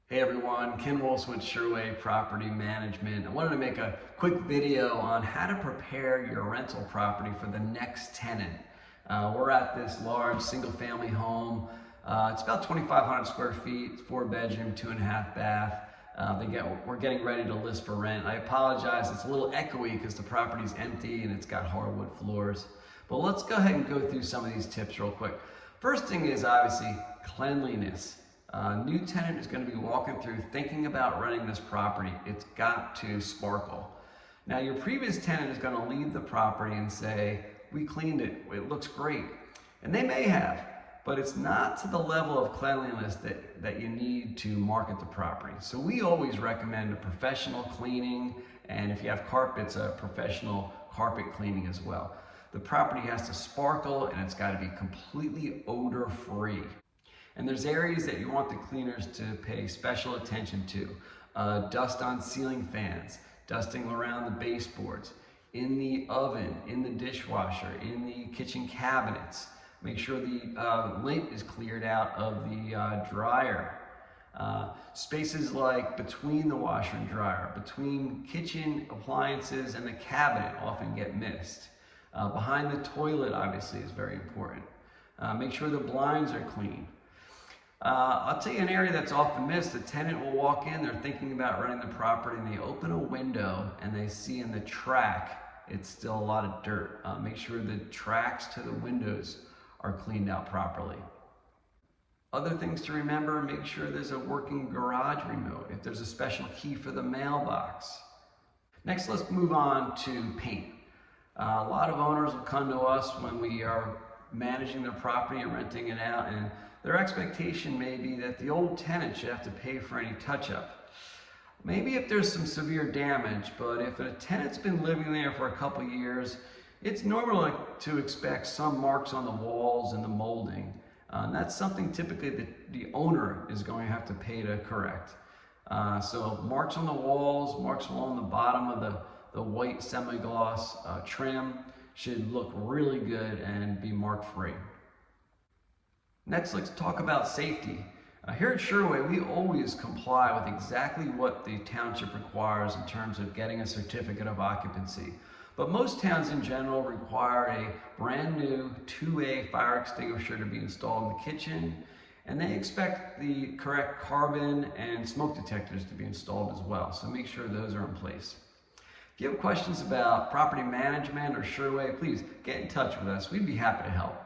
Hey everyone, Ken Wolfs with Sherway Property Management. I wanted to make a quick video on how to prepare your rental property for the next tenant. We're at this large single family home. It's about 2,500 square feet, 4-bedroom, 2.5 bath. We're getting ready to list for rent. I apologize, it's a little echoey because the property's empty and it's got hardwood floors. But let's go ahead and go through some of these tips real quick. First thing is obviously cleanliness. New tenant is going to be walking through thinking about renting this property. It's got to sparkle. Now your previous tenant is going to leave the property and say, we cleaned it, it looks great. And they may have, but it's not to the level of cleanliness that you need to market the property. So we always recommend a professional cleaning, and if you have carpets, a professional carpet cleaning as well. The property has to sparkle and it's got to be completely odor free. And there's areas that you want the cleaners to pay special attention to. Dust on ceiling fans, dusting around the baseboards, in the oven, in the dishwasher, in the kitchen cabinets. Make sure the lint is cleared out of the dryer. Spaces like between the washer and dryer, between kitchen appliances and the cabinet often get missed. Behind the toilet obviously is very important. Make sure the blinds are clean. I'll tell you an area that's often missed. The tenant will walk in, they're thinking about renting the property, and they open a window and they see in the track it's still a lot of dirt. Make sure the tracks to the windows are cleaned out properly. Other things to remember, make sure there's a working garage remote, if there's a special key for the mailbox. Next, let's move on to paint. A lot of owners will come to us when we are managing their property and renting it out, and their expectation may be that the old tenant should have to pay for any touch-up. Maybe if there's some severe damage, but if a tenant's been living there for a couple years, it's normal to expect some marks on the walls and the molding. And that's something typically that the owner is going to have to pay to correct. So marks on the walls, marks along the bottom of the white semi-gloss trim should look really good and be mark-free. Next, let's talk about safety. Here at Sherway, we always comply with exactly what the township requires in terms of getting a certificate of occupancy. But most towns in general require a brand new 2A fire extinguisher to be installed in the kitchen, and they expect the correct carbon and smoke detectors to be installed as well. So make sure those are in place. If you have questions about property management or Sherway, please get in touch with us. We'd be happy to help.